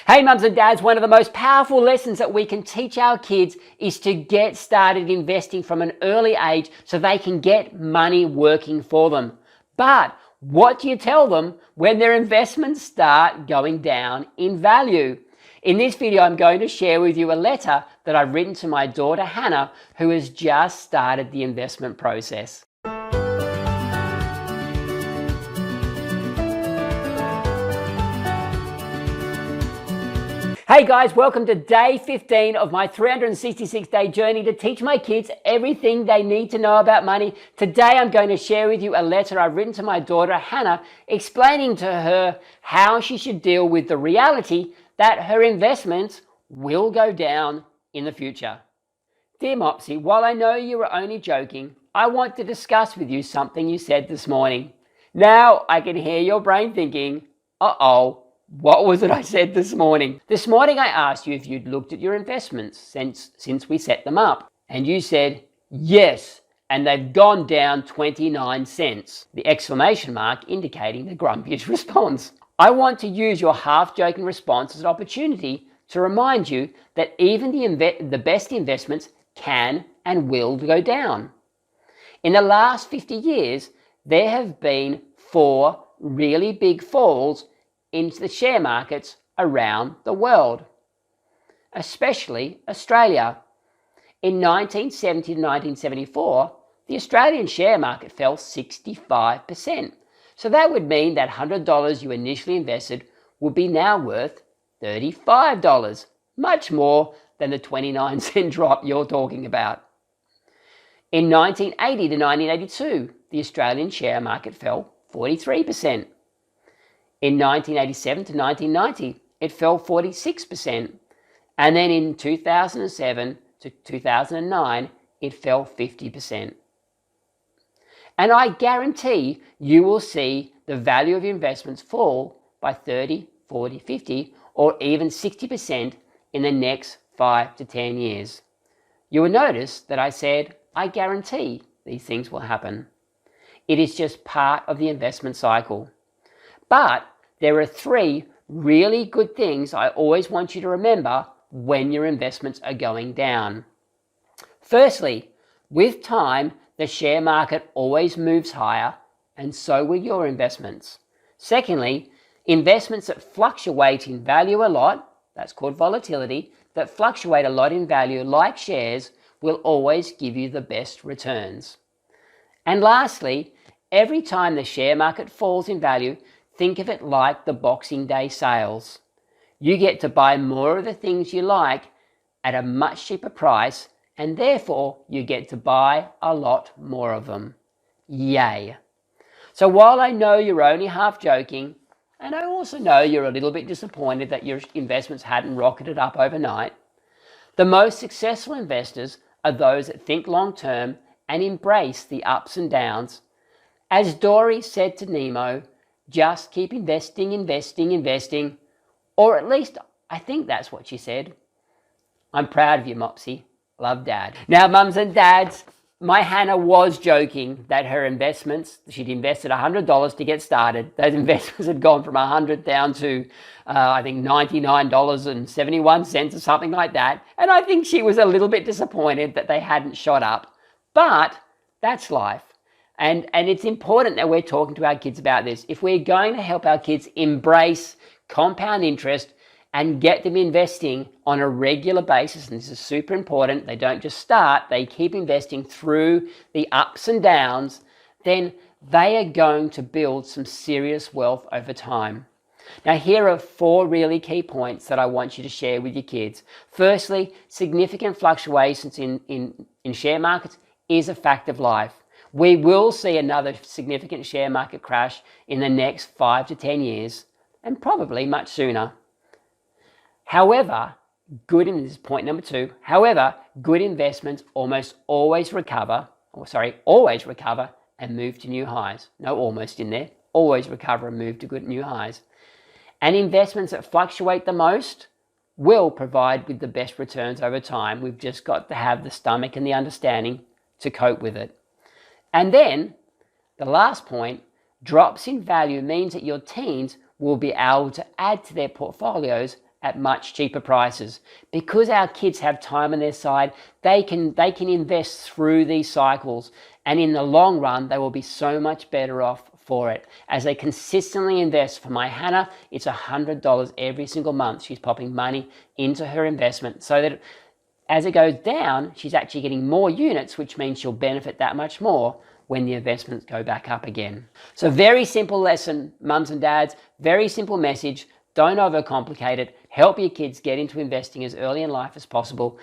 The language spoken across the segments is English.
Hey mums and dads, one of the most powerful lessons that we can teach our kids is to get started investing from an early age so they can get money working for them. But what do you tell them when their investments start going down in value? In this video, I'm going to share with you a letter that I've written to my daughter Hannah, who has just started the investment process. Hey guys, welcome to day 15 of my 366-day journey to teach my kids everything they need to know about money. Today I'm going to share with you a letter I've written to my daughter Hannah, explaining to her how she should deal with the reality that her investments will go down in the future. Dear Mopsy, while I know you were only joking, I want to discuss with you something you said this morning. Now I can hear your brain thinking, uh-oh. What was it I said this morning? This morning I asked you if you'd looked at your investments since we set them up. And you said, yes, and they've gone down 29 cents. The exclamation mark indicating the grumpiest response. I want to use your half-joking response as an opportunity to remind you that even the best investments can and will go down. In the last 50 years, there have been 4 really big falls into the share markets around the world, especially Australia. In 1970 to 1974, the Australian share market fell 65%. So that would mean that $100 you initially invested would be now worth $35, much more than the 29-cent drop you're talking about. In 1980 to 1982, the Australian share market fell 43%. In 1987 to 1990, it fell 46%. And then in 2007 to 2009, it fell 50%. And I guarantee you will see the value of your investments fall by 30, 40, 50, or even 60% in the next 5 to 10 years. You will notice that I said, I guarantee these things will happen. It is just part of the investment cycle. But there are 3 really good things I always want you to remember when your investments are going down. Firstly, with time, the share market always moves higher, and so will your investments. Secondly, investments that fluctuate in value a lot, that's called volatility, that fluctuate a lot in value like shares will always give you the best returns. And lastly, every time the share market falls in value, think of it like the Boxing Day sales. You get to buy more of the things you like at a much cheaper price, and therefore you get to buy a lot more of them. Yay! So while I know you're only half joking, and I also know you're a little bit disappointed that your investments hadn't rocketed up overnight, the most successful investors are those that think long term and embrace the ups and downs. As Dory said to Nemo, just keep investing, investing, investing. Or at least, I think that's what she said. I'm proud of you, Mopsy. Love, Dad. Now, mums and dads, my Hannah was joking that her investments, she'd invested $100 to get started. Those investments had gone from $100 down to, I think, $99.71 or something like that. And I think she was a little bit disappointed that they hadn't shot up. But that's life. And it's important that we're talking to our kids about this. If we're going to help our kids embrace compound interest and get them investing on a regular basis, and this is super important, they don't just start, they keep investing through the ups and downs, then they are going to build some serious wealth over time. Now, here are 4 really key points that I want you to share with your kids. Firstly, significant fluctuations in share markets is a fact of life. We will see another significant share market crash in the next 5 to 10 years, and probably much sooner. However, this is point number 2, however, good investments always recover and move to new highs. No almost in there. Always recover and move to good new highs. And investments that fluctuate the most will provide with the best returns over time. We've just got to have the stomach and the understanding to cope with it. And then, the last point, drops in value means that your teens will be able to add to their portfolios at much cheaper prices. Because our kids have time on their side, they can invest through these cycles, and in the long run they will be so much better off for it as they consistently invest. For my Hannah, it's $100 every single month. She's popping money into her investment so that as it goes down, she's actually getting more units, which means she'll benefit that much more when the investments go back up again. So very simple lesson, mums and dads, very simple message. Don't overcomplicate it. Help your kids get into investing as early in life as possible,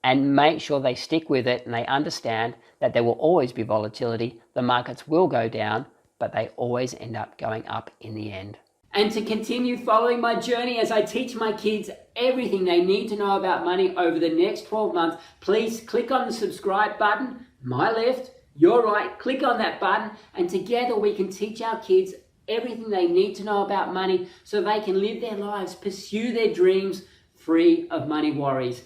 and make sure they stick with it and they understand that there will always be volatility. The markets will go down, but they always end up going up in the end. And to continue following my journey as I teach my kids everything they need to know about money over the next 12 months, please click on the subscribe button, my left, your right, click on that button, and together we can teach our kids everything they need to know about money so they can live their lives, pursue their dreams free of money worries.